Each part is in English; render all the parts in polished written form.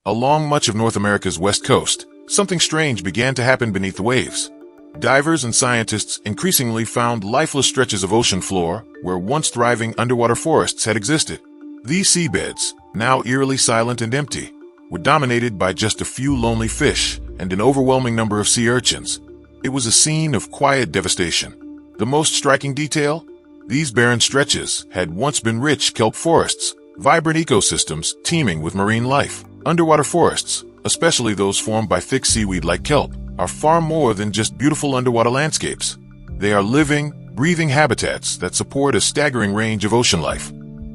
Along much of North America's west coast, something strange began to happen beneath the waves. Divers and scientists increasingly found lifeless stretches of ocean floor where once thriving underwater forests had existed. These seabeds, now eerily silent and empty, were dominated by just a few lonely fish and an overwhelming number of sea urchins. It was a scene of quiet devastation. The most striking detail? These barren stretches had once been rich kelp forests, vibrant ecosystems teeming with marine life. Underwater forests, especially those formed by thick seaweed like kelp, are far more than just beautiful underwater landscapes. They are living, breathing habitats that support a staggering range of ocean life.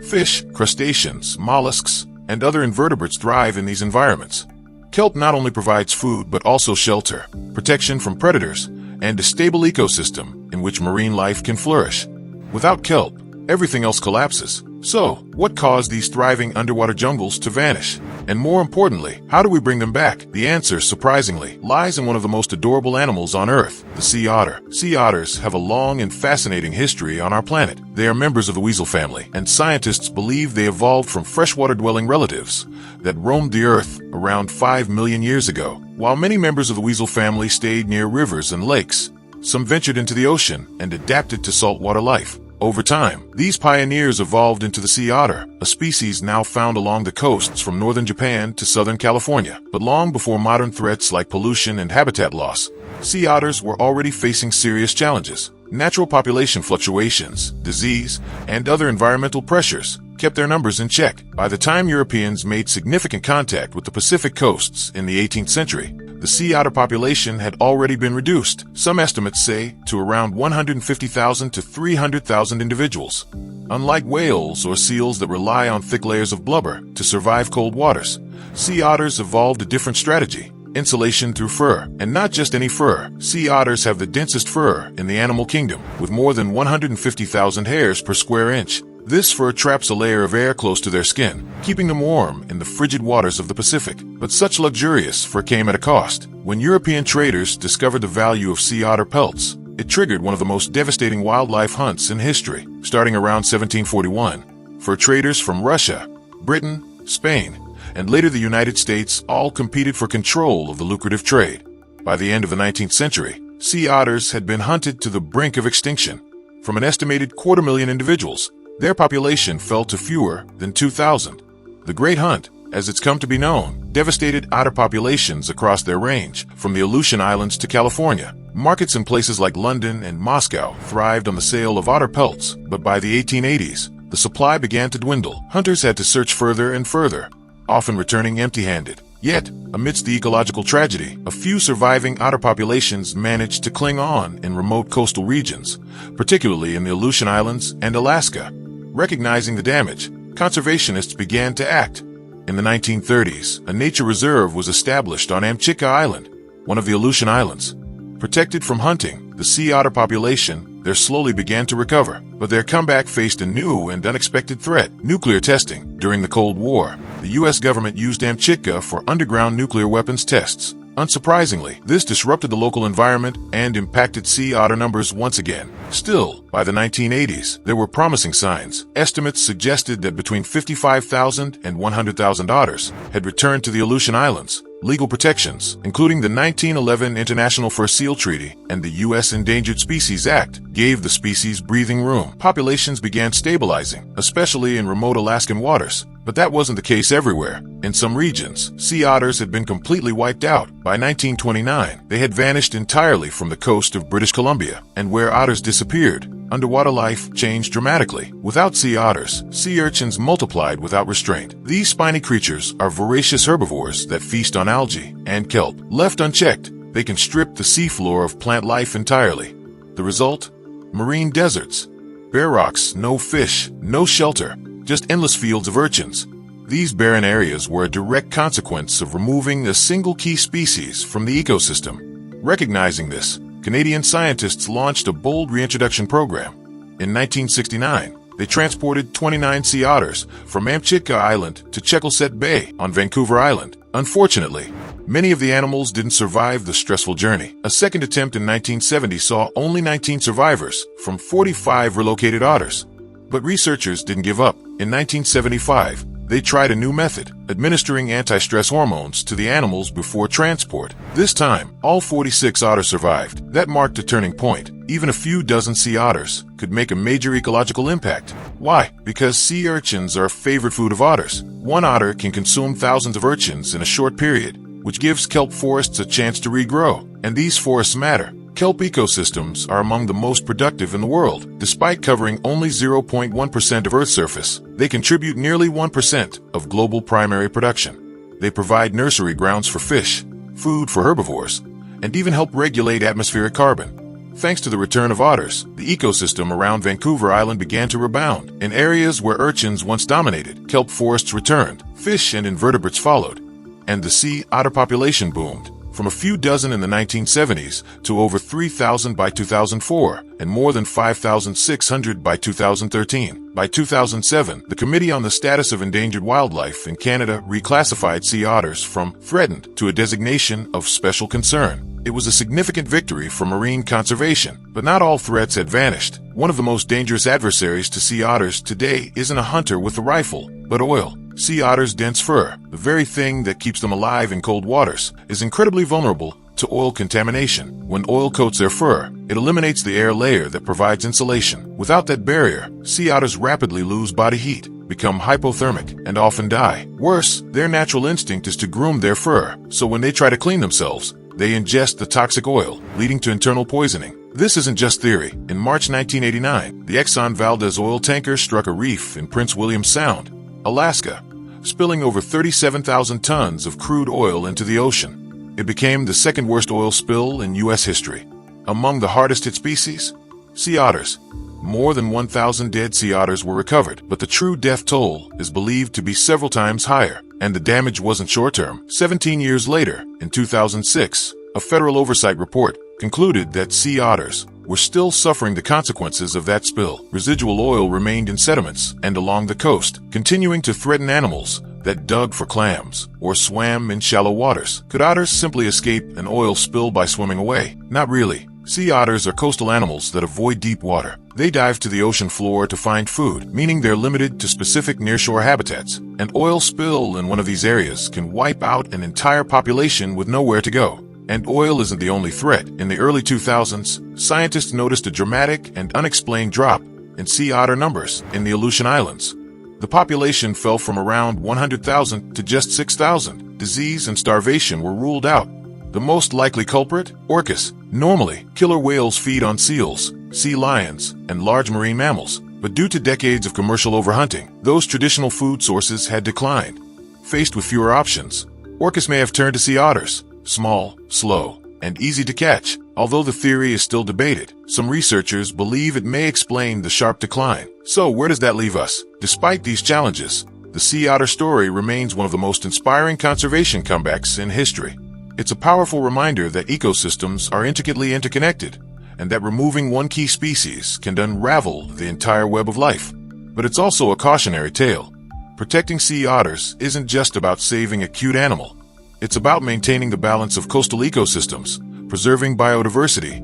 Fish, crustaceans, mollusks, and other invertebrates thrive in these environments. Kelp not only provides food but also shelter, protection from predators, and a stable ecosystem in which marine life can flourish. Without kelp, everything else collapses. So, what caused these thriving underwater jungles to vanish? And more importantly, how do we bring them back? The answer, surprisingly, lies in one of the most adorable animals on Earth, the sea otter. Sea otters have a long and fascinating history on our planet. They are members of the weasel family, and scientists believe they evolved from freshwater-dwelling relatives that roamed the Earth around 5 million years ago. While many members of the weasel family stayed near rivers and lakes, some ventured into the ocean and adapted to saltwater life. Over time, these pioneers evolved into the sea otter, a species now found along the coasts from northern Japan to southern California. But long before modern threats like pollution and habitat loss, sea otters were already facing serious challenges. Natural population fluctuations, disease, and other environmental pressures kept their numbers in check. By the time Europeans made significant contact with the Pacific coasts in the 18th century, the sea otter population had already been reduced, some estimates say, to around 150,000 to 300,000 individuals. Unlike whales or seals that rely on thick layers of blubber to survive cold waters, sea otters evolved a different strategy: insulation through fur. And not just any fur. Sea otters have the densest fur in the animal kingdom, with more than 150,000 hairs per square inch. This fur traps a layer of air close to their skin, keeping them warm in the frigid waters of the Pacific. But such luxurious fur came at a cost. When European traders discovered the value of sea otter pelts, it triggered one of the most devastating wildlife hunts in history. Starting around 1741, fur traders from Russia, Britain, Spain, and later the United States all competed for control of the lucrative trade. By the end of the 19th century, sea otters had been hunted to the brink of extinction. From an estimated 250,000 individuals, their population fell to fewer than 2,000. The Great Hunt, as it's come to be known, devastated otter populations across their range, from the Aleutian Islands to California. Markets in places like London and Moscow thrived on the sale of otter pelts, but by the 1880s, the supply began to dwindle. Hunters had to search further and further, often returning empty-handed. Yet, amidst the ecological tragedy, a few surviving otter populations managed to cling on in remote coastal regions, particularly in the Aleutian Islands and Alaska. Recognizing the damage, conservationists began to act. In the 1930s, a nature reserve was established on Amchitka Island, one of the Aleutian Islands. Protected from hunting, the sea otter population there slowly began to recover, but their comeback faced a new and unexpected threat: nuclear testing. During the Cold War, the U.S. government used Amchitka for underground nuclear weapons tests. Unsurprisingly, this disrupted the local environment and impacted sea otter numbers once again. Still, by the 1980s, there were promising signs. Estimates suggested that between 55,000 and 100,000 otters had returned to the Aleutian Islands. Legal protections, including the 1911 International Fur Seal Treaty and the U.S. Endangered Species Act, gave the species breathing room. Populations began stabilizing, especially in remote Alaskan waters. But that wasn't the case everywhere. In some regions, sea otters had been completely wiped out. By 1929, they had vanished entirely from the coast of British Columbia. And where otters disappeared, underwater life changed dramatically. Without sea otters, sea urchins multiplied without restraint. These spiny creatures are voracious herbivores that feast on algae and kelp. Left unchecked, they can strip the seafloor of plant life entirely. The result? Marine deserts. Bare rocks, no fish, no shelter, just endless fields of urchins. These barren areas were a direct consequence of removing a single key species from the ecosystem. Recognizing this, Canadian scientists launched a bold reintroduction program. In 1969, they transported 29 sea otters from Amchitka Island to Checkleset Bay on Vancouver Island. Unfortunately, many of the animals didn't survive the stressful journey. A second attempt in 1970 saw only 19 survivors from 45 relocated otters. But researchers didn't give up. In 1975, they tried a new method, administering anti-stress hormones to the animals before transport. This time, all 46 otters survived. That marked a turning point. Even a few dozen sea otters could make a major ecological impact. Why? Because sea urchins are a favorite food of otters. One otter can consume thousands of urchins in a short period, which gives kelp forests a chance to regrow. And these forests matter. Kelp ecosystems are among the most productive in the world. Despite covering only 0.1% of Earth's surface, they contribute nearly 1% of global primary production. They provide nursery grounds for fish, food for herbivores, and even help regulate atmospheric carbon. Thanks to the return of otters, the ecosystem around Vancouver Island began to rebound. In areas where urchins once dominated, kelp forests returned, fish and invertebrates followed, and the sea otter population boomed. From a few dozen in the 1970s to over 3,000 by 2004 and more than 5,600 by 2013. By 2007, the Committee on the Status of Endangered Wildlife in Canada reclassified sea otters from threatened to a designation of special concern. It was a significant victory for marine conservation, but not all threats had vanished. One of the most dangerous adversaries to sea otters today isn't a hunter with a rifle, but oil. Sea otters' dense fur, the very thing that keeps them alive in cold waters, is incredibly vulnerable to oil contamination. When oil coats their fur, it eliminates the air layer that provides insulation. Without that barrier, sea otters rapidly lose body heat, become hypothermic, and often die. Worse, their natural instinct is to groom their fur, so when they try to clean themselves, they ingest the toxic oil, leading to internal poisoning. This isn't just theory. In March 1989, the Exxon Valdez oil tanker struck a reef in Prince William Sound, Alaska, spilling over 37,000 tons of crude oil into the ocean. It became the second worst oil spill in U.S. history. Among the hardest hit species, sea otters. More than 1,000 dead sea otters were recovered, but the true death toll is believed to be several times higher. And the damage wasn't short-term. 17 years later, in 2006, a federal oversight report concluded that sea otters were still suffering the consequences of that spill. Residual oil remained in sediments and along the coast, continuing to threaten animals that dug for clams or swam in shallow waters. Could otters simply escape an oil spill by swimming away? Not really. Sea otters are coastal animals that avoid deep water. They dive to the ocean floor to find food, meaning they're limited to specific nearshore habitats. An oil spill in one of these areas can wipe out an entire population with nowhere to go. And oil isn't the only threat. In the early 2000s, scientists noticed a dramatic and unexplained drop in sea otter numbers in the Aleutian Islands. The population fell from around 100,000 to just 6,000. Disease and starvation were ruled out. The most likely culprit? Orcas. Normally, killer whales feed on seals, sea lions, and large marine mammals. But due to decades of commercial overhunting, those traditional food sources had declined. Faced with fewer options, orcas may have turned to sea otters. Small, slow, and easy to catch. Although the theory is still debated, some researchers believe it may explain the sharp decline. So where does that leave us? Despite these challenges, the sea otter story remains one of the most inspiring conservation comebacks in history. It's a powerful reminder that ecosystems are intricately interconnected, and that removing one key species can unravel the entire web of life. But it's also a cautionary tale. Protecting sea otters isn't just about saving a cute animal. It's about maintaining the balance of coastal ecosystems, preserving biodiversity,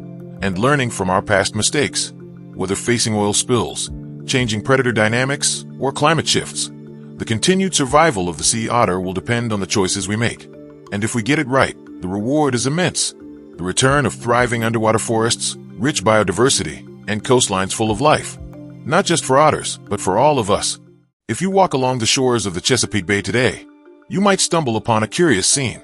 and learning from our past mistakes. Whether facing oil spills, changing predator dynamics, or climate shifts, the continued survival of the sea otter will depend on the choices we make. And if we get it right, the reward is immense. The return of thriving underwater forests, rich biodiversity, and coastlines full of life. Not just for otters, but for all of us. If you walk along the shores of the Chesapeake Bay today, you might stumble upon a curious scene.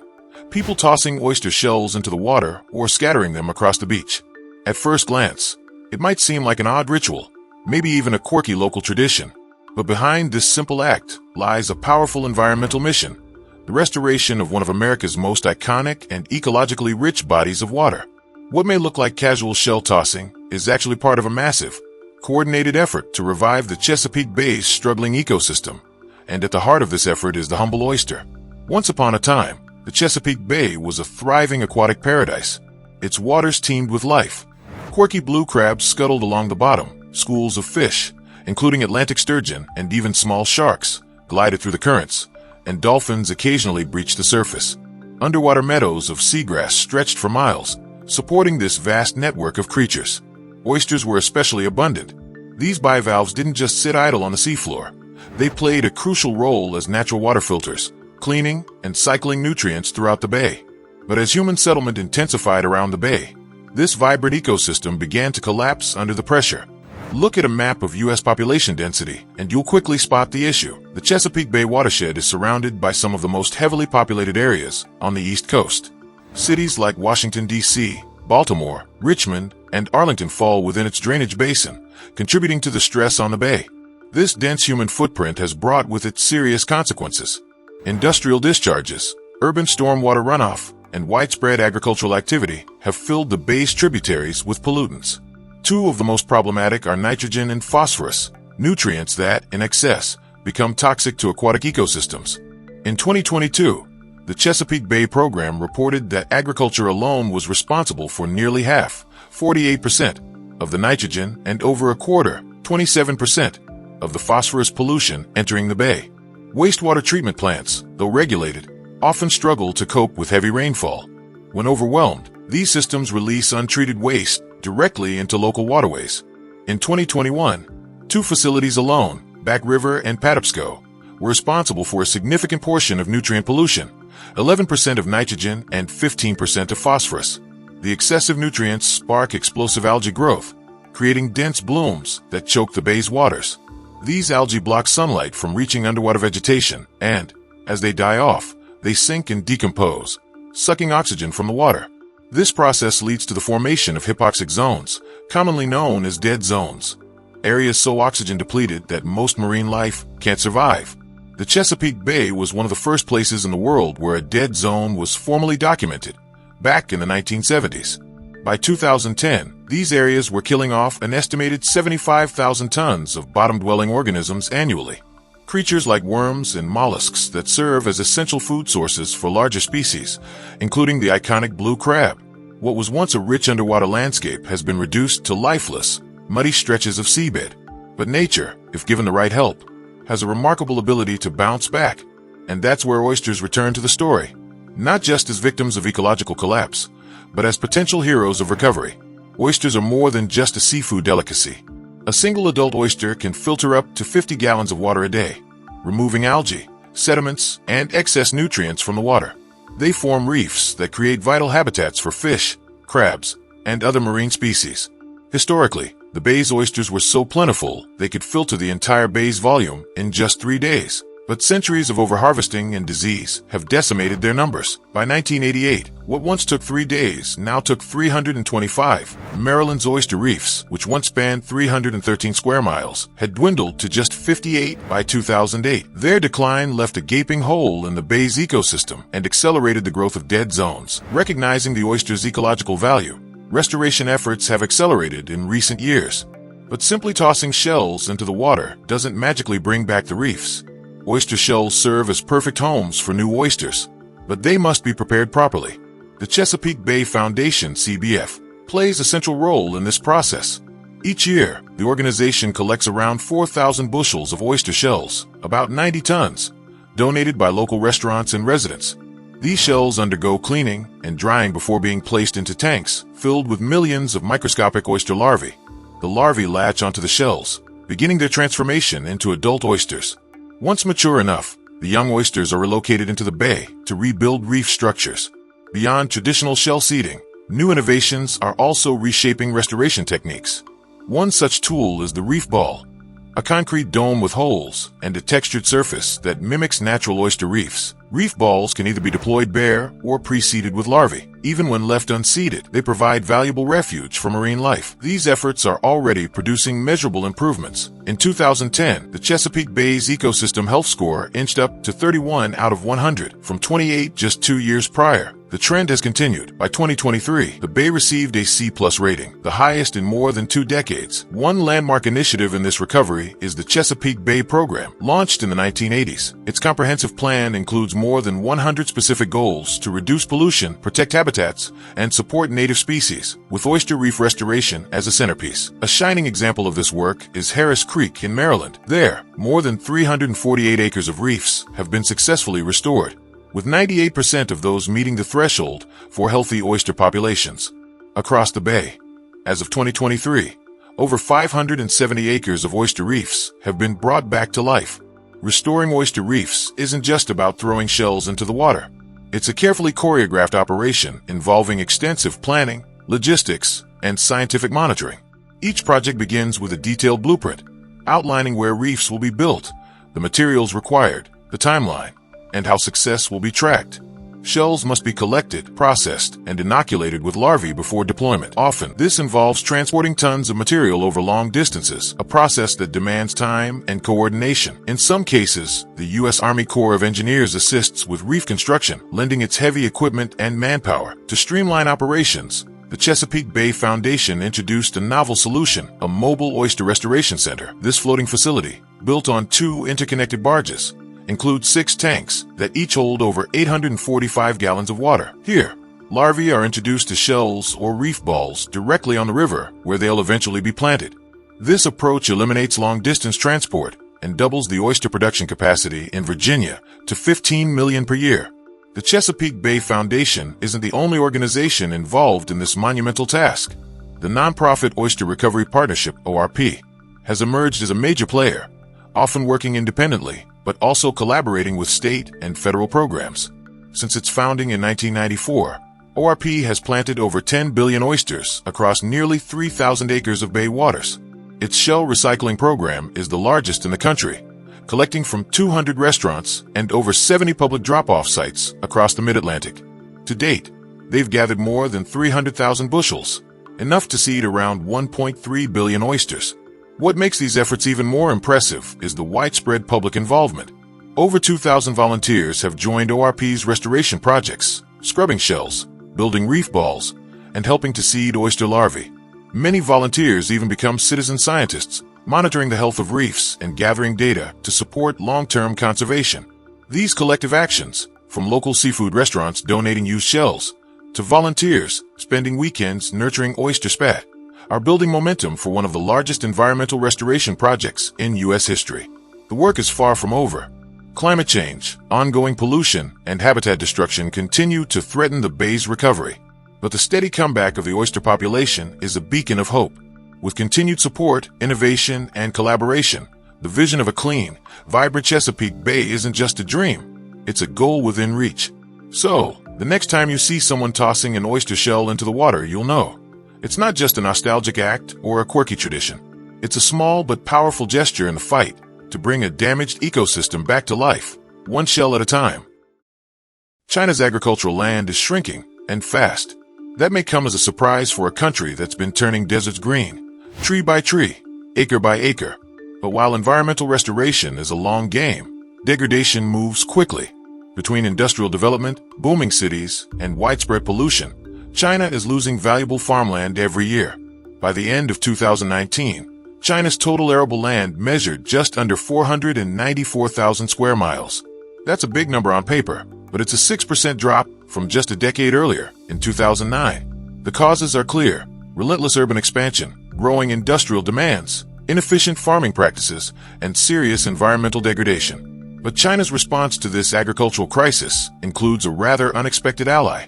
People tossing oyster shells into the water or scattering them across the beach. At first glance, it might seem like an odd ritual, maybe even a quirky local tradition. But behind this simple act lies a powerful environmental mission. The restoration of one of America's most iconic and ecologically rich bodies of water. What may look like casual shell tossing is actually part of a massive, coordinated effort to revive the Chesapeake Bay's struggling ecosystem. And at the heart of this effort is the humble oyster. Once upon a time, the Chesapeake Bay was a thriving aquatic paradise. Its waters teemed with life. Quirky blue crabs scuttled along the bottom. Schools of fish, including Atlantic sturgeon and even small sharks, glided through the currents, and dolphins occasionally breached the surface. Underwater meadows of seagrass stretched for miles, supporting this vast network of creatures. Oysters were especially abundant. These bivalves didn't just sit idle on the seafloor. They played a crucial role as natural water filters, cleaning and cycling nutrients throughout the bay. But as human settlement intensified around the bay, this vibrant ecosystem began to collapse under the pressure. Look at a map of U.S. population density, and you'll quickly spot the issue. The Chesapeake Bay watershed is surrounded by some of the most heavily populated areas on the East Coast. Cities like Washington, D.C., Baltimore, Richmond, and Arlington fall within its drainage basin, contributing to the stress on the bay. This dense human footprint has brought with it serious consequences. Industrial discharges, urban stormwater runoff, and widespread agricultural activity have filled the bay's tributaries with pollutants. Two of the most problematic are nitrogen and phosphorus, nutrients that, in excess, become toxic to aquatic ecosystems. In 2022, the Chesapeake Bay program reported that agriculture alone was responsible for nearly half, 48%, of the nitrogen and over a quarter, 27%, of the phosphorus pollution entering the bay. Wastewater treatment plants, though regulated, often struggle to cope with heavy rainfall. When overwhelmed, these systems release untreated waste directly into local waterways. In 2021, two facilities alone, Back River and Patapsco, were responsible for a significant portion of nutrient pollution, 11% of nitrogen and 15% of phosphorus. The excessive nutrients spark explosive algae growth, creating dense blooms that choke the bay's waters. These algae block sunlight from reaching underwater vegetation, and, as they die off, they sink and decompose, sucking oxygen from the water. This process leads to the formation of hypoxic zones, commonly known as dead zones, areas so oxygen depleted that most marine life can't survive. The Chesapeake Bay was one of the first places in the world where a dead zone was formally documented, back in the 1970s. By 2010, these areas were killing off an estimated 75,000 tons of bottom-dwelling organisms annually. Creatures like worms and mollusks that serve as essential food sources for larger species, including the iconic blue crab. What was once a rich underwater landscape has been reduced to lifeless, muddy stretches of seabed. But nature, if given the right help, has a remarkable ability to bounce back. And that's where oysters return to the story, not just as victims of ecological collapse, but as potential heroes of recovery. Oysters are more than just a seafood delicacy. A single adult oyster can filter up to 50 gallons of water a day, removing algae, sediments, and excess nutrients from the water. They form reefs that create vital habitats for fish, crabs, and other marine species. Historically, the bay's oysters were so plentiful they could filter the entire bay's volume in just 3 days. But centuries of overharvesting and disease have decimated their numbers. By 1988, what once took 3 days now took 325. Maryland's oyster reefs, which once spanned 313 square miles, had dwindled to just 58 by 2008. Their decline left a gaping hole in the bay's ecosystem and accelerated the growth of dead zones. Recognizing the oyster's ecological value, restoration efforts have accelerated in recent years. But simply tossing shells into the water doesn't magically bring back the reefs. Oyster shells serve as perfect homes for new oysters, but they must be prepared properly. The Chesapeake Bay Foundation, CBF, plays a central role in this process. Each year, the organization collects around 4,000 bushels of oyster shells, about 90 tons, donated by local restaurants and residents. These shells undergo cleaning and drying before being placed into tanks filled with millions of microscopic oyster larvae. The larvae latch onto the shells, beginning their transformation into adult oysters. Once mature enough, the young oysters are relocated into the bay to rebuild reef structures. Beyond traditional shell seeding, new innovations are also reshaping restoration techniques. One such tool is the reef ball, a concrete dome with holes and a textured surface that mimics natural oyster reefs. Reef balls can either be deployed bare or pre-seeded with larvae. Even when left unseeded, they provide valuable refuge for marine life. These efforts are already producing measurable improvements. In 2010, the Chesapeake Bay's ecosystem health score inched up to 31 out of 100 from 28 just 2 years prior. The trend has continued. By 2023, the bay received a C+ rating, the highest in more than 2 decades. One landmark initiative in this recovery is the Chesapeake Bay Program, launched in the 1980s. Its comprehensive plan includes more than 100 specific goals to reduce pollution, protect habitats, and support native species, with oyster reef restoration as a centerpiece. A shining example of this work is Harris Creek in Maryland. There, more than 348 acres of reefs have been successfully restored, with 98% of those meeting the threshold for healthy oyster populations. Across the bay, as of 2023, over 570 acres of oyster reefs have been brought back to life. Restoring oyster reefs isn't just about throwing shells into the water. It's a carefully choreographed operation involving extensive planning, logistics, and scientific monitoring. Each project begins with a detailed blueprint, outlining where reefs will be built, the materials required, the timeline, and how success will be tracked. Shells must be collected, processed, and inoculated with larvae before deployment. Often, this involves transporting tons of material over long distances, a process that demands time and coordination. In some cases, the U.S. Army Corps of Engineers assists with reef construction, lending its heavy equipment and manpower. To streamline operations, the Chesapeake Bay Foundation introduced a novel solution, a mobile oyster restoration center. This floating facility, built on 2 interconnected barges, includes 6 tanks that each hold over 845 gallons of water. Here, larvae are introduced to shells or reef balls directly on the river, where they'll eventually be planted. This approach eliminates long-distance transport and doubles the oyster production capacity in Virginia to 15 million per year. The Chesapeake Bay Foundation isn't the only organization involved in this monumental task. The nonprofit Oyster Recovery Partnership, ORP, has emerged as a major player, often working independently, but also collaborating with state and federal programs. Since its founding in 1994, ORP has planted over 10 billion oysters across nearly 3,000 acres of bay waters. Its shell recycling program is the largest in the country, collecting from 200 restaurants and over 70 public drop-off sites across the Mid-Atlantic. To date, they've gathered more than 300,000 bushels, enough to seed around 1.3 billion oysters. What makes these efforts even more impressive is the widespread public involvement. Over 2,000 volunteers have joined ORP's restoration projects, scrubbing shells, building reef balls, and helping to seed oyster larvae. Many volunteers even become citizen scientists, monitoring the health of reefs and gathering data to support long-term conservation. These collective actions, from local seafood restaurants donating used shells to volunteers spending weekends nurturing oyster spat, are building momentum for one of the largest environmental restoration projects in U.S. history. The work is far from over. Climate change, ongoing pollution, and habitat destruction continue to threaten the bay's recovery. But the steady comeback of the oyster population is a beacon of hope. With continued support, innovation, and collaboration, the vision of a clean, vibrant Chesapeake Bay isn't just a dream. It's a goal within reach. So, the next time you see someone tossing an oyster shell into the water, you'll know. It's not just a nostalgic act or a quirky tradition. It's a small but powerful gesture in the fight to bring a damaged ecosystem back to life, one shell at a time. China's agricultural land is shrinking, and fast. That may come as a surprise for a country that's been turning deserts green, tree by tree, acre by acre. But while environmental restoration is a long game, degradation moves quickly. Between industrial development, booming cities, and widespread pollution, China is losing valuable farmland every year. By the end of 2019, China's total arable land measured just under 494,000 square miles. That's a big number on paper, but it's a 6% drop from just a decade earlier, in 2009. The causes are clear: relentless urban expansion, growing industrial demands, inefficient farming practices, and serious environmental degradation. But China's response to this agricultural crisis includes a rather unexpected ally: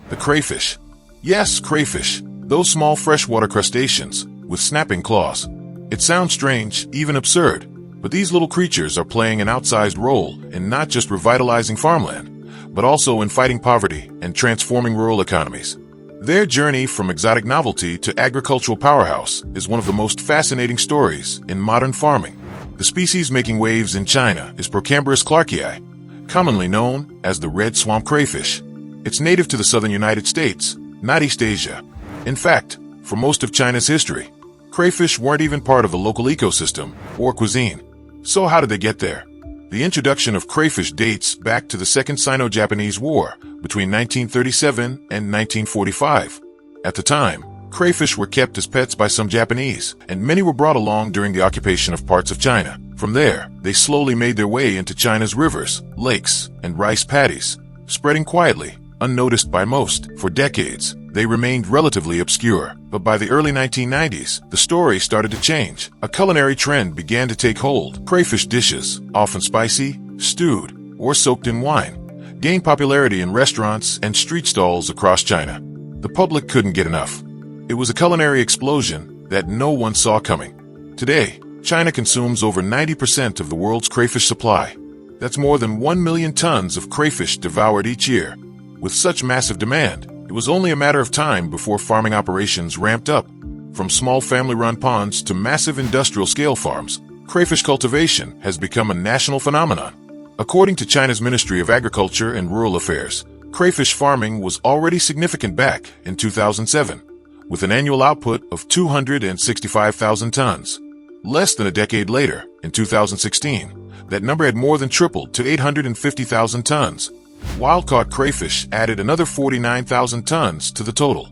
the crayfish. Yes, crayfish, those small freshwater crustaceans with snapping claws. It sounds strange, even absurd, but these little creatures are playing an outsized role in not just revitalizing farmland, but also in fighting poverty and transforming rural economies. Their journey from exotic novelty to agricultural powerhouse is one of the most fascinating stories in modern farming. The species making waves in China is Procambarus clarkii, commonly known as the red swamp crayfish. It's native to the southern United States, not East Asia. In fact, for most of China's history, crayfish weren't even part of the local ecosystem or cuisine. So how did they get there? The introduction of crayfish dates back to the Second Sino-Japanese War between 1937 and 1945. At the time, crayfish were kept as pets by some Japanese, and many were brought along during the occupation of parts of China. From there, they slowly made their way into China's rivers, lakes, and rice paddies, spreading quietly, unnoticed by most. For decades, they remained relatively obscure, but by the early 1990s, the story started to change. A culinary trend began to take hold. Crayfish dishes, often spicy, stewed, or soaked in wine, gained popularity in restaurants and street stalls across China. The public couldn't get enough. It was a culinary explosion that no one saw coming. Today, China consumes over 90% of the world's crayfish supply. That's more than 1 million tons of crayfish devoured each year. With such massive demand, it was only a matter of time before farming operations ramped up. From small family-run ponds to massive industrial-scale farms, crayfish cultivation has become a national phenomenon. According to China's Ministry of Agriculture and Rural Affairs, crayfish farming was already significant back in 2007, with an annual output of 265,000 tons. Less than a decade later, in 2016, that number had more than tripled to 850,000 tons. Wild-caught crayfish added another 49,000 tons to the total.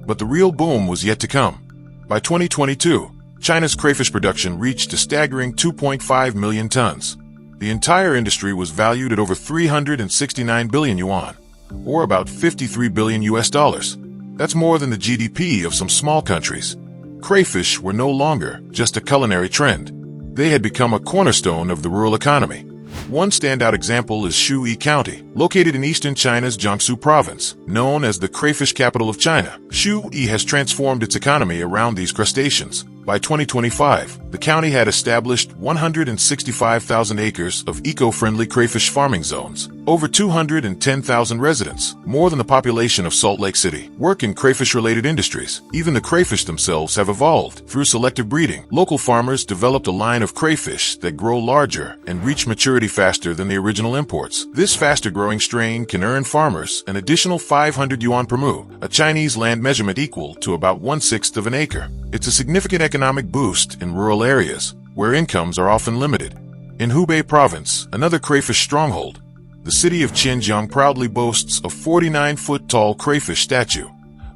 But the real boom was yet to come. By 2022, China's crayfish production reached a staggering 2.5 million tons. The entire industry was valued at over 369 billion yuan, or about 53 billion US dollars. That's more than the GDP of some small countries. Crayfish were no longer just a culinary trend. They had become a cornerstone of the rural economy. One standout example is Shui County, located in eastern China's Jiangsu province. Known as the crayfish capital of China, Shui has transformed its economy around these crustaceans. By 2025, the county had established 165,000 acres of eco-friendly crayfish farming zones. Over 210,000 residents, more than the population of Salt Lake City, work in crayfish-related industries. Even the crayfish themselves have evolved. Through selective breeding, local farmers developed a line of crayfish that grow larger and reach maturity faster than the original imports. This faster-growing strain can earn farmers an additional 500 yuan per mu, a Chinese land measurement equal to about 1/6 of an acre. It's a significant economic boost in rural areas, where incomes are often limited. In Hubei province, another crayfish stronghold, the city of Xinjiang proudly boasts a 49-foot-tall crayfish statue,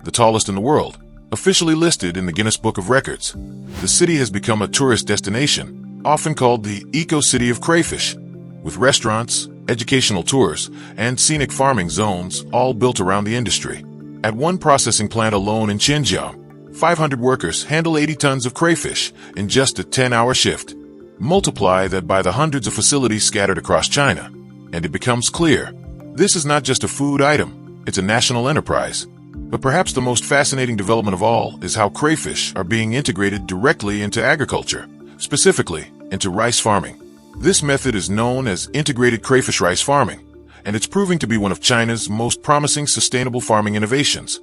the tallest in the world, officially listed in the Guinness Book of Records. The city has become a tourist destination, often called the Eco-City of Crayfish, with restaurants, educational tours, and scenic farming zones all built around the industry. At one processing plant alone in Xinjiang, 500 workers handle 80 tons of crayfish in just a 10-hour shift. Multiply that by the hundreds of facilities scattered across China, and it becomes clear. This is not just a food item, it's a national enterprise. But perhaps the most fascinating development of all is how crayfish are being integrated directly into agriculture, specifically into rice farming. This method is known as integrated crayfish rice farming, and it's proving to be one of China's most promising sustainable farming innovations.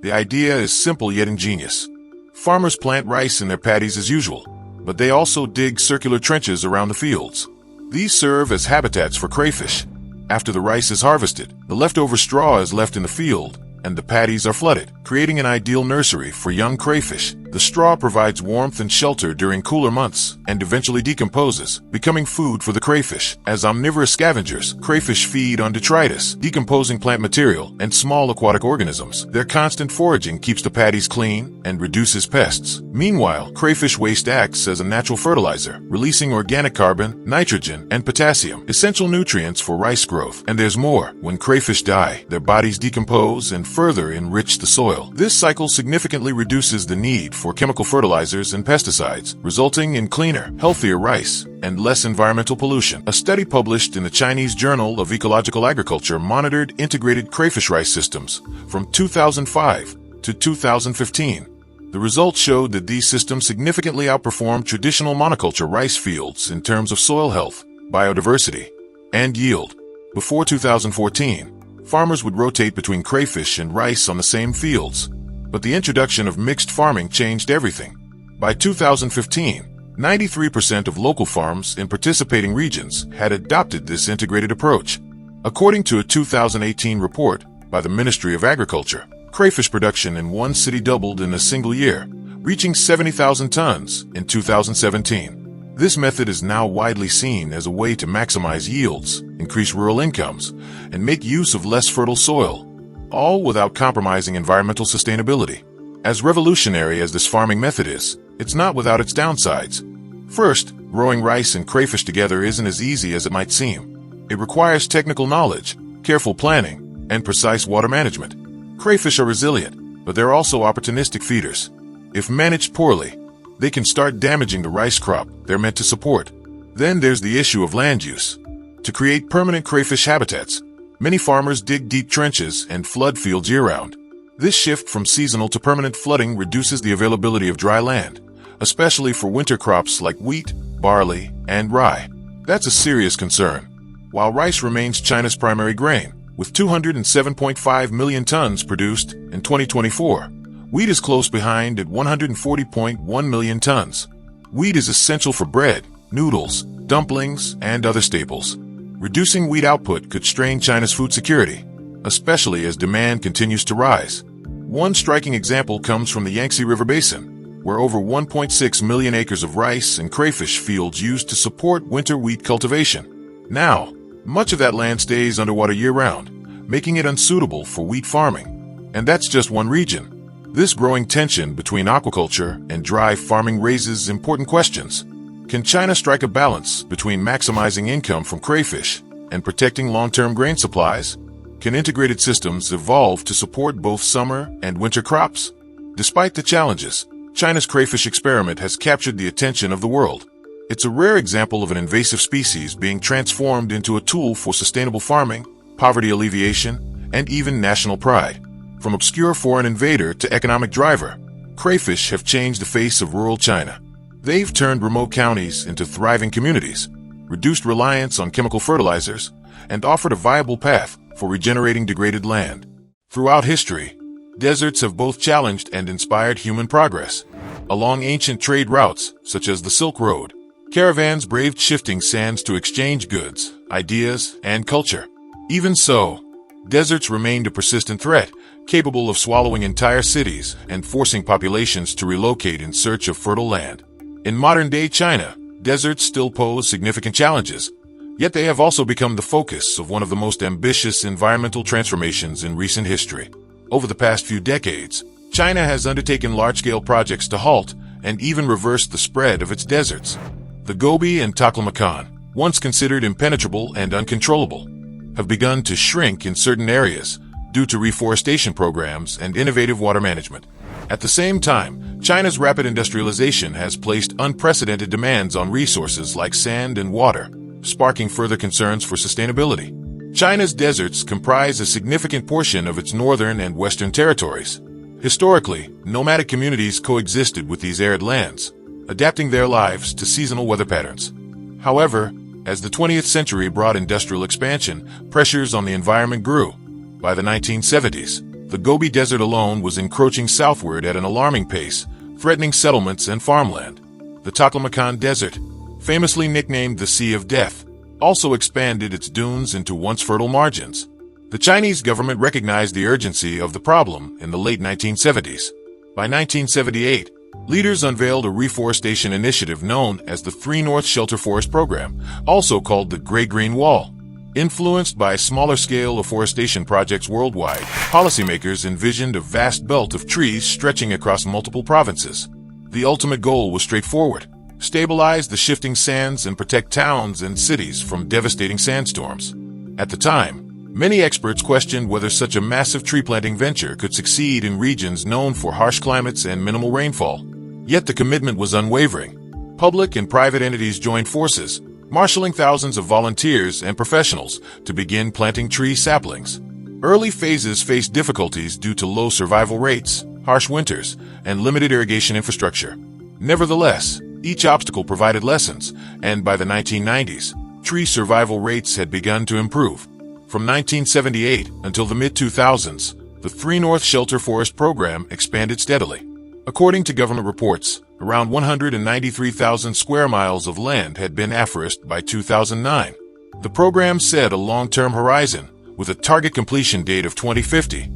The idea is simple yet ingenious. Farmers plant rice in their paddies as usual, but they also dig circular trenches around the fields. These serve as habitats for crayfish. After the rice is harvested, the leftover straw is left in the field, and the paddies are flooded, creating an ideal nursery for young crayfish. The straw provides warmth and shelter during cooler months and eventually decomposes, becoming food for the crayfish. As omnivorous scavengers, crayfish feed on detritus, decomposing plant material, and small aquatic organisms. Their constant foraging keeps the paddies clean and reduces pests. Meanwhile, crayfish waste acts as a natural fertilizer, releasing organic carbon, nitrogen, and potassium, essential nutrients for rice growth. And there's more. When crayfish die, their bodies decompose and further enrich the soil. This cycle significantly reduces the need for chemical fertilizers and pesticides, resulting in cleaner, healthier rice and less environmental pollution. A study published in the Chinese Journal of Ecological Agriculture monitored integrated crayfish rice systems from 2005 to 2015. The results showed that these systems significantly outperformed traditional monoculture rice fields in terms of soil health, biodiversity, and yield. Before 2014, farmers would rotate between crayfish and rice on the same fields, but the introduction of mixed farming changed everything. By 2015, 93% of local farms in participating regions had adopted this integrated approach. According to a 2018 report by the Ministry of Agriculture, crayfish production in one city doubled in a single year, reaching 70,000 tons in 2017. This method is now widely seen as a way to maximize yields, increase rural incomes, and make use of less fertile soil, all without compromising environmental sustainability. As revolutionary as this farming method is, it's not without its downsides. First, growing rice and crayfish together isn't as easy as it might seem. It requires technical knowledge, careful planning, and precise water management. Crayfish are resilient, but they're also opportunistic feeders. If managed poorly, they can start damaging the rice crop they're meant to support. Then there's the issue of land use. To create permanent crayfish habitats, many farmers dig deep trenches and flood fields year-round. This shift from seasonal to permanent flooding reduces the availability of dry land, especially for winter crops like wheat, barley, and rye. That's a serious concern. While rice remains China's primary grain, with 207.5 million tons produced in 2024, wheat is close behind at 140.1 million tons. Wheat is essential for bread, noodles, dumplings, and other staples. Reducing wheat output could strain China's food security, especially as demand continues to rise. One striking example comes from the Yangtze River Basin, where over 1.6 million acres of rice and crayfish fields used to support winter wheat cultivation. Now, much of that land stays underwater year-round, making it unsuitable for wheat farming. And that's just one region. This growing tension between aquaculture and dry farming raises important questions. Can China strike a balance between maximizing income from crayfish and protecting long-term grain supplies? Can integrated systems evolve to support both summer and winter crops? Despite the challenges, China's crayfish experiment has captured the attention of the world. It's a rare example of an invasive species being transformed into a tool for sustainable farming, poverty alleviation, and even national pride. From obscure foreign invader to economic driver, crayfish have changed the face of rural China. They've turned remote counties into thriving communities, reduced reliance on chemical fertilizers, and offered a viable path for regenerating degraded land. Throughout history, deserts have both challenged and inspired human progress. Along ancient trade routes, such as the Silk Road, caravans braved shifting sands to exchange goods, ideas, and culture. Even so, deserts remained a persistent threat, capable of swallowing entire cities and forcing populations to relocate in search of fertile land. In modern-day China, deserts still pose significant challenges, yet they have also become the focus of one of the most ambitious environmental transformations in recent history. Over the past few decades, China has undertaken large-scale projects to halt and even reverse the spread of its deserts. The Gobi and Taklamakan, once considered impenetrable and uncontrollable, have begun to shrink in certain areas due to reforestation programs and innovative water management. At the same time, China's rapid industrialization has placed unprecedented demands on resources like sand and water, sparking further concerns for sustainability. China's deserts comprise a significant portion of its northern and western territories. Historically, nomadic communities coexisted with these arid lands, adapting their lives to seasonal weather patterns. However, as the 20th century brought industrial expansion, pressures on the environment grew. By the 1970s, the Gobi Desert alone was encroaching southward at an alarming pace, threatening settlements and farmland. The Taklamakan Desert, famously nicknamed the Sea of Death, also expanded its dunes into once fertile margins. The Chinese government recognized the urgency of the problem in the late 1970s. By 1978, leaders unveiled a reforestation initiative known as the 3 North Shelter Forest Program, also called the Gray-Green Wall. Influenced by smaller-scale afforestation projects worldwide, policymakers envisioned a vast belt of trees stretching across multiple provinces. The ultimate goal was straightforward: stabilize the shifting sands and protect towns and cities from devastating sandstorms. At the time, many experts questioned whether such a massive tree-planting venture could succeed in regions known for harsh climates and minimal rainfall. Yet the commitment was unwavering. Public and private entities joined forces, marshaling thousands of volunteers and professionals to begin planting tree saplings. Early phases faced difficulties due to low survival rates, harsh winters, and limited irrigation infrastructure. Nevertheless, each obstacle provided lessons, and by the 1990s, tree survival rates had begun to improve. From 1978 until the mid-2000s, the 3 North Shelter Forest Program expanded steadily. According to government reports, around 193,000 square miles of land had been afforested by 2009. The program set a long-term horizon, with a target completion date of 2050,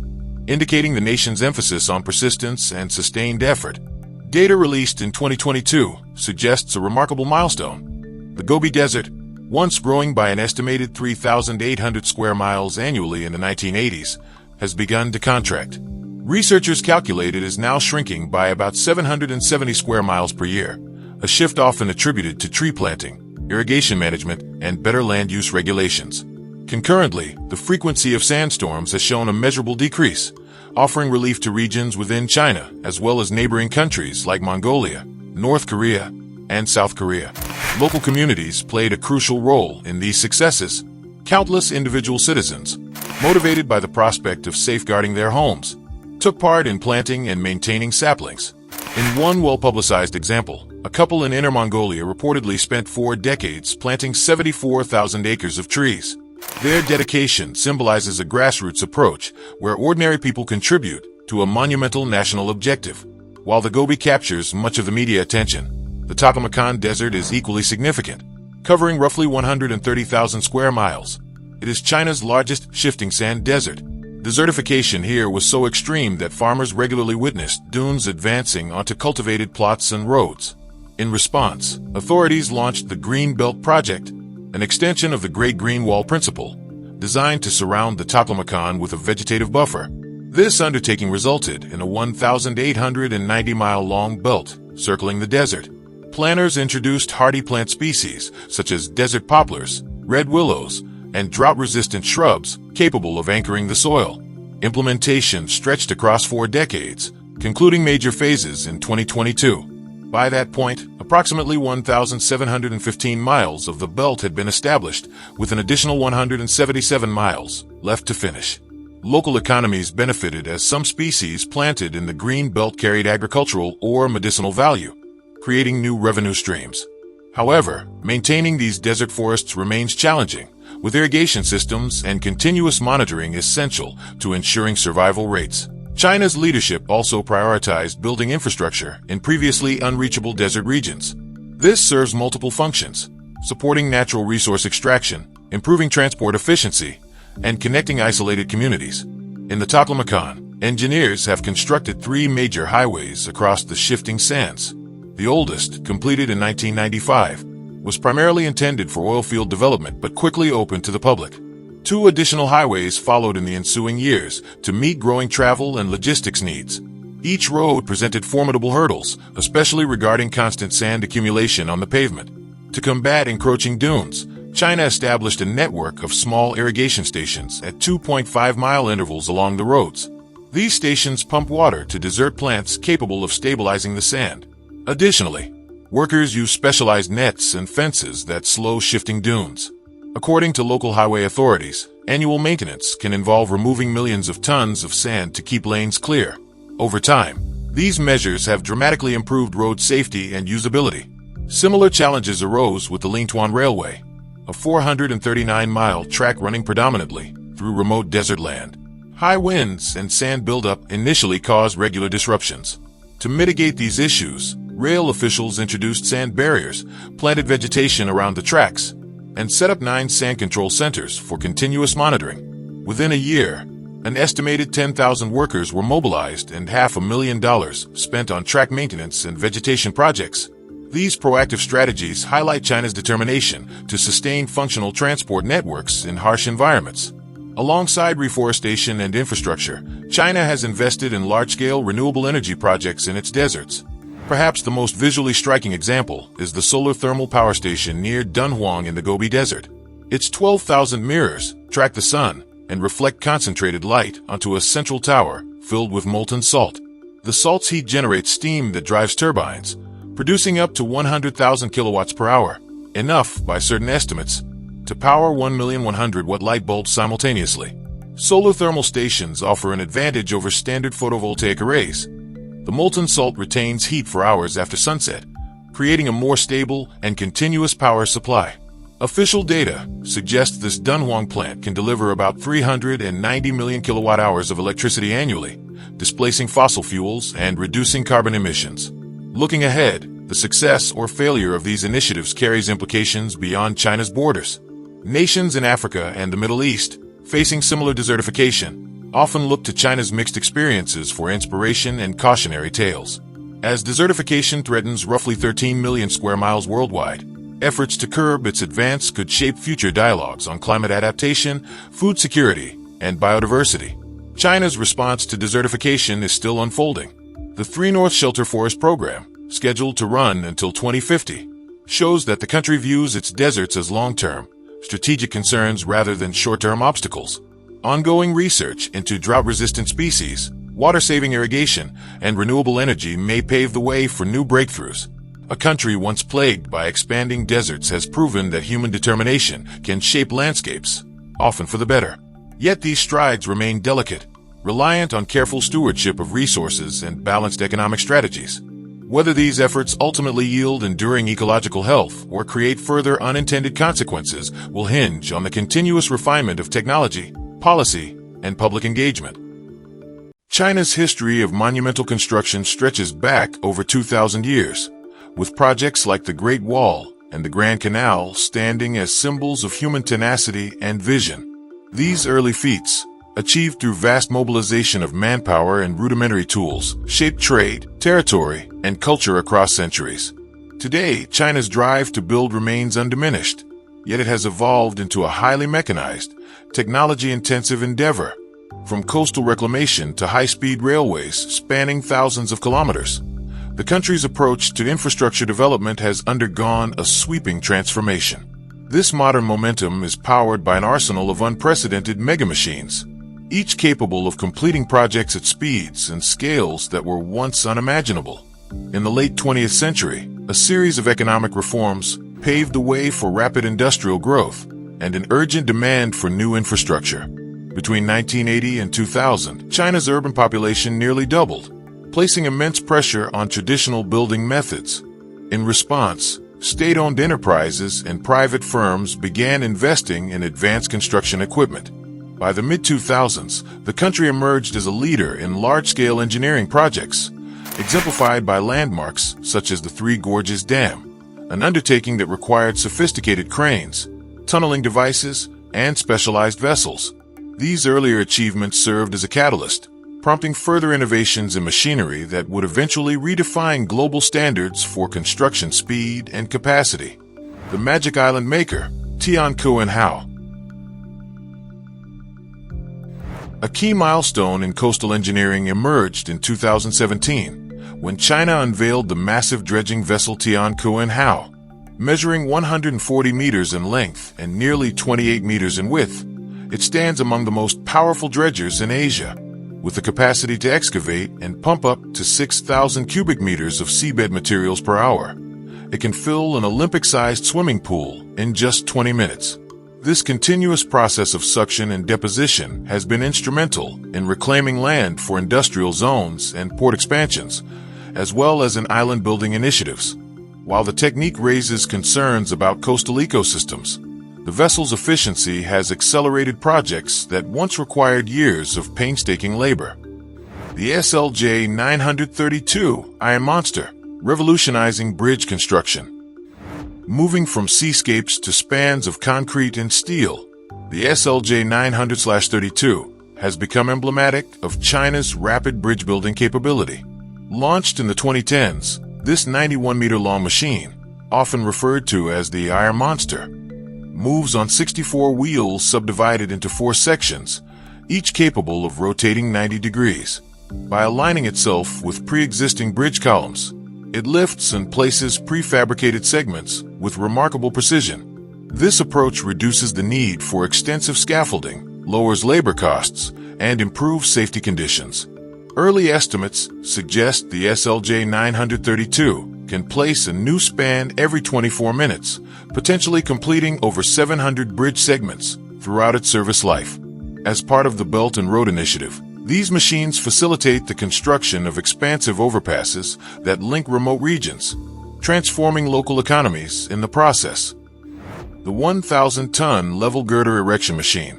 indicating the nation's emphasis on persistence and sustained effort. Data released in 2022 suggests a remarkable milestone. The Gobi Desert, once growing by an estimated 3,800 square miles annually in the 1980s, has begun to contract. Researchers calculate it is now shrinking by about 770 square miles per year, a shift often attributed to tree planting, irrigation management, and better land use regulations. Concurrently, the frequency of sandstorms has shown a measurable decrease, offering relief to regions within China as well as neighboring countries like Mongolia, North Korea, and South Korea. Local communities played a crucial role in these successes. Countless individual citizens, motivated by the prospect of safeguarding their homes, took part in planting and maintaining saplings. In one well-publicized example, a couple in Inner Mongolia reportedly spent 4 decades planting 74,000 acres of trees. Their dedication symbolizes a grassroots approach where ordinary people contribute to a monumental national objective. While the Gobi captures much of the media attention, the Taklamakan Desert is equally significant, covering roughly 130,000 square miles. It is China's largest shifting sand desert. Desertification here was so extreme that farmers regularly witnessed dunes advancing onto cultivated plots and roads. In response, authorities launched the Green Belt Project, an extension of the Great Green Wall principle, designed to surround the Taklamakan with a vegetative buffer. This undertaking resulted in a 1,890-mile-long belt circling the desert. Planners introduced hardy plant species such as desert poplars, red willows, and drought-resistant shrubs capable of anchoring the soil. Implementation stretched across 4 decades, concluding major phases in 2022. By that point, approximately 1,715 miles of the belt had been established, with an additional 177 miles left to finish. Local economies benefited as some species planted in the green belt carried agricultural or medicinal value, creating new revenue streams. However, maintaining these desert forests remains challenging, with irrigation systems and continuous monitoring essential to ensuring survival rates. China's leadership also prioritized building infrastructure in previously unreachable desert regions. This serves multiple functions, supporting natural resource extraction, improving transport efficiency, and connecting isolated communities. In the Taklamakan, engineers have constructed 3 major highways across the shifting sands. The oldest, completed in 1995, was primarily intended for oil field development but quickly opened to the public. 2 additional highways followed in the ensuing years to meet growing travel and logistics needs. Each road presented formidable hurdles, especially regarding constant sand accumulation on the pavement. To combat encroaching dunes, China established a network of small irrigation stations at 2.5-mile intervals along the roads. These stations pump water to desert plants capable of stabilizing the sand. Additionally, workers use specialized nets and fences that slow shifting dunes. According to local highway authorities, annual maintenance can involve removing millions of tons of sand to keep lanes clear. Over time, these measures have dramatically improved road safety and usability. Similar challenges arose with the Lingtuan Railway, a 439-mile track running predominantly through remote desert land. High winds and sand buildup initially caused regular disruptions. To mitigate these issues, rail officials introduced sand barriers, planted vegetation around the tracks, and set up 9 sand control centers for continuous monitoring. Within a year, an estimated 10,000 workers were mobilized and $500,000 spent on track maintenance and vegetation projects. These proactive strategies highlight China's determination to sustain functional transport networks in harsh environments. Alongside reforestation and infrastructure, China has invested in large-scale renewable energy projects in its deserts. Perhaps the most visually striking example is the solar thermal power station near Dunhuang in the Gobi Desert. Its 12,000 mirrors track the sun and reflect concentrated light onto a central tower filled with molten salt. The salt's heat generates steam that drives turbines, producing up to 100,000 kilowatts per hour, enough, by certain estimates, to power 1,100,000-watt light bulbs simultaneously. Solar thermal stations offer an advantage over standard photovoltaic arrays. The molten salt retains heat for hours after sunset, creating a more stable and continuous power supply. Official data suggests this Dunhuang plant can deliver about 390 million kilowatt-hours of electricity annually, displacing fossil fuels and reducing carbon emissions. Looking ahead, the success or failure of these initiatives carries implications beyond China's borders. Nations in Africa and the Middle East, facing similar desertification, often look to China's mixed experiences for inspiration and cautionary tales. As desertification threatens roughly 13 million square miles worldwide, efforts to curb its advance could shape future dialogues on climate adaptation, food security, and biodiversity. China's response to desertification is still unfolding. The 3 North Shelter Forest Program, scheduled to run until 2050, shows that the country views its deserts as long-term, strategic concerns rather than short-term obstacles. Ongoing research into drought-resistant species, water-saving irrigation, and renewable energy may pave the way for new breakthroughs. A country once plagued by expanding deserts has proven that human determination can shape landscapes, often for the better. Yet these strides remain delicate, reliant on careful stewardship of resources and balanced economic strategies. Whether these efforts ultimately yield enduring ecological health or create further unintended consequences will hinge on the continuous refinement of technology, policy, and public engagement. China's history of monumental construction stretches back over 2,000 years, with projects like the Great Wall and the Grand Canal standing as symbols of human tenacity and vision. These early feats, achieved through vast mobilization of manpower and rudimentary tools, shaped trade, territory, and culture across centuries. Today, China's drive to build remains undiminished, yet it has evolved into a highly mechanized, technology-intensive endeavor, from coastal reclamation to high-speed railways spanning thousands of kilometers. The country's approach to infrastructure development has undergone a sweeping transformation. This modern momentum is powered by an arsenal of unprecedented mega-machines, each capable of completing projects at speeds and scales that were once unimaginable. In the late 20th century, a series of economic reforms paved the way for rapid industrial growth and an urgent demand for new infrastructure. Between 1980 and 2000, China's urban population nearly doubled, placing immense pressure on traditional building methods. In response, state-owned enterprises and private firms began investing in advanced construction equipment. By the mid-2000s, the country emerged as a leader in large-scale engineering projects, exemplified by landmarks such as the Three Gorges Dam, an undertaking that required sophisticated cranes, tunneling devices, and specialized vessels. These earlier achievements served as a catalyst, prompting further innovations in machinery that would eventually redefine global standards for construction speed and capacity. The Magic Island maker, Tianquan. A key milestone in coastal engineering emerged in 2017, when China unveiled the massive dredging vessel Tianquan. Measuring 140 meters in length and nearly 28 meters in width, it stands among the most powerful dredgers in Asia, with the capacity to excavate and pump up to 6,000 cubic meters of seabed materials per hour. It can fill an Olympic-sized swimming pool in just 20 minutes. This continuous process of suction and deposition has been instrumental in reclaiming land for industrial zones and port expansions, as well as in island-building initiatives. While the technique raises concerns about coastal ecosystems, the vessel's efficiency has accelerated projects that once required years of painstaking labor. The SLJ 932 Iron Monster, revolutionizing bridge construction. Moving from seascapes to spans of concrete and steel, the SLJ 900/32 has become emblematic of China's rapid bridge-building capability. Launched in the 2010s, this 91-meter-long machine, often referred to as the Iron Monster, moves on 64 wheels subdivided into 4 sections, each capable of rotating 90 degrees. By aligning itself with pre-existing bridge columns, it lifts and places prefabricated segments with remarkable precision. This approach reduces the need for extensive scaffolding, lowers labor costs, and improves safety conditions. Early estimates suggest the SLJ 932 can place a new span every 24 minutes, potentially completing over 700 bridge segments throughout its service life. As part of the Belt and Road Initiative, these machines facilitate the construction of expansive overpasses that link remote regions, transforming local economies in the process. The 1,000-ton level girder erection machine.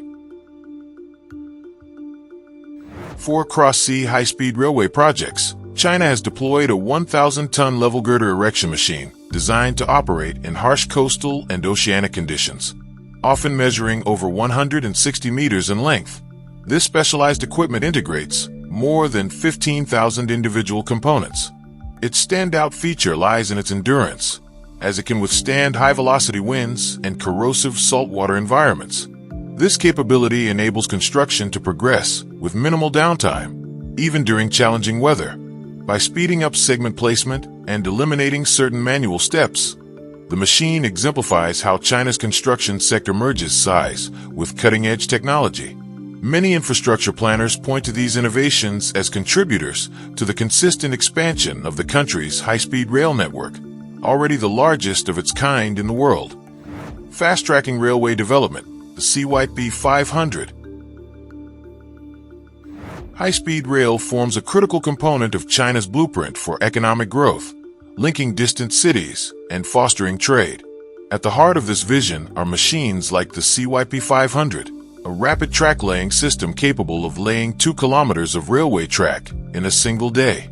For cross-sea high-speed railway projects, China has deployed a 1,000-ton level girder erection machine designed to operate in harsh coastal and oceanic conditions, often measuring over 160 meters in length. This specialized equipment integrates more than 15,000 individual components. Its standout feature lies in its endurance, as it can withstand high-velocity winds and corrosive saltwater environments. This capability enables construction to progress with minimal downtime, even during challenging weather. By speeding up segment placement and eliminating certain manual steps, the machine exemplifies how China's construction sector merges size with cutting-edge technology. Many infrastructure planners point to these innovations as contributors to the consistent expansion of the country's high-speed rail network, already the largest of its kind in the world. Fast-tracking railway development, the CYP 500. High-speed rail forms a critical component of China's blueprint for economic growth, linking distant cities and fostering trade. At the heart of this vision are machines like the CYP500, a rapid track-laying system capable of laying 2 kilometers of railway track in a single day.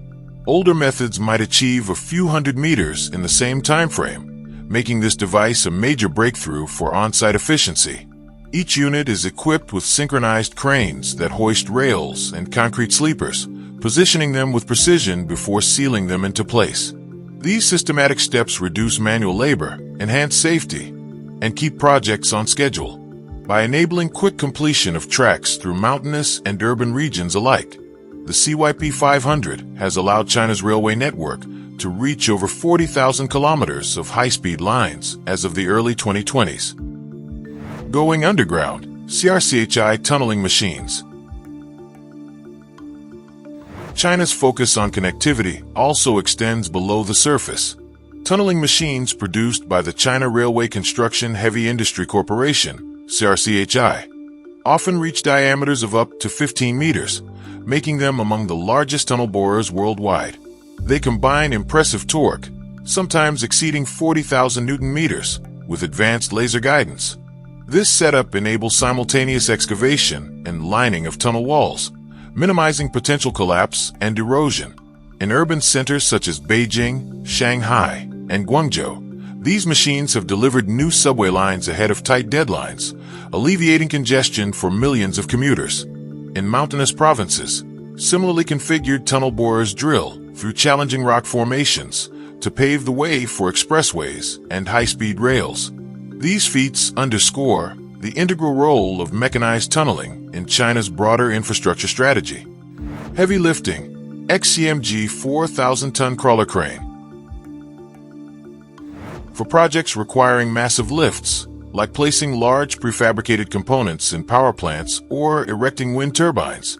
Older methods might achieve a few hundred meters in the same time frame, making this device a major breakthrough for on-site efficiency. Each unit is equipped with synchronized cranes that hoist rails and concrete sleepers, positioning them with precision before sealing them into place. These systematic steps reduce manual labor, enhance safety, and keep projects on schedule. By enabling quick completion of tracks through mountainous and urban regions alike, the CYP500 has allowed China's railway network to reach over 40,000 kilometers of high-speed lines as of the early 2020s. Going underground, CRCHI tunneling machines. China's focus on connectivity also extends below the surface. Tunneling machines produced by the China Railway Construction Heavy Industry Corporation, CRCHI, often reach diameters of up to 15 meters, making them among the largest tunnel borers worldwide. They combine impressive torque, sometimes exceeding 40,000 Newton meters, with advanced laser guidance. This setup enables simultaneous excavation and lining of tunnel walls, minimizing potential collapse and erosion. In urban centers such as Beijing, Shanghai, and Guangzhou, these machines have delivered new subway lines ahead of tight deadlines, alleviating congestion for millions of commuters. In mountainous provinces, similarly configured tunnel borers drill through challenging rock formations to pave the way for expressways and high-speed rails. These feats underscore the integral role of mechanized tunneling in China's broader infrastructure strategy. Heavy lifting, XCMG 4,000-ton crawler crane. For projects requiring massive lifts, like placing large prefabricated components in power plants or erecting wind turbines,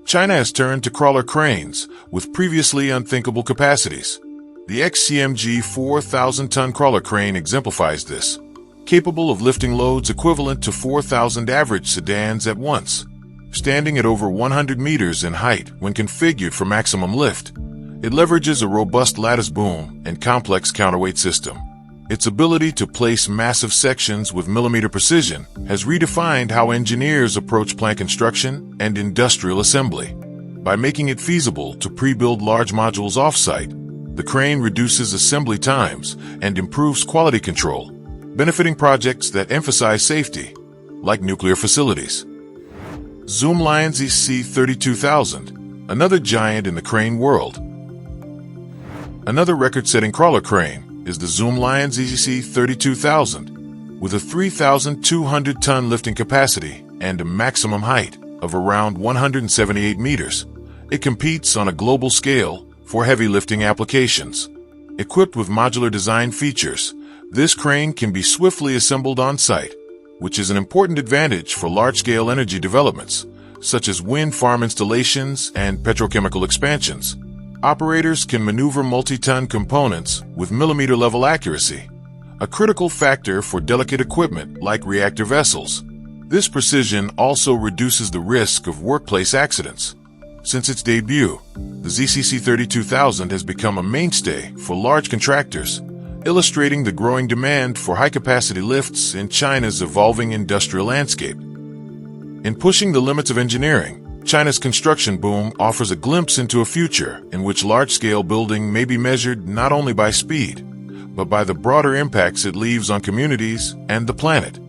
China has turned to crawler cranes with previously unthinkable capacities. The XCMG 4,000-ton crawler crane exemplifies this, capable of lifting loads equivalent to 4,000 average sedans at once. Standing at over 100 meters in height when configured for maximum lift, it leverages a robust lattice boom and complex counterweight system. Its ability to place massive sections with millimeter precision has redefined how engineers approach plant construction and industrial assembly. By making it feasible to pre-build large modules off-site, the crane reduces assembly times and improves quality control, benefiting projects that emphasize safety, like nuclear facilities. Zoomlion ZC32000, another giant in the crane world. Another record-setting crawler crane is the Zoomlion ZC32000, with a 3,200-ton lifting capacity and a maximum height of around 178 meters. It competes on a global scale for heavy lifting applications. Equipped with modular design features, this crane can be swiftly assembled on-site, which is an important advantage for large-scale energy developments, such as wind farm installations and petrochemical expansions. Operators can maneuver multi-ton components with millimeter-level accuracy, a critical factor for delicate equipment like reactor vessels. This precision also reduces the risk of workplace accidents. Since its debut, the ZCC32000 has become a mainstay for large contractors, illustrating the growing demand for high-capacity lifts in China's evolving industrial landscape. In pushing the limits of engineering, China's construction boom offers a glimpse into a future in which large-scale building may be measured not only by speed, but by the broader impacts it leaves on communities and the planet.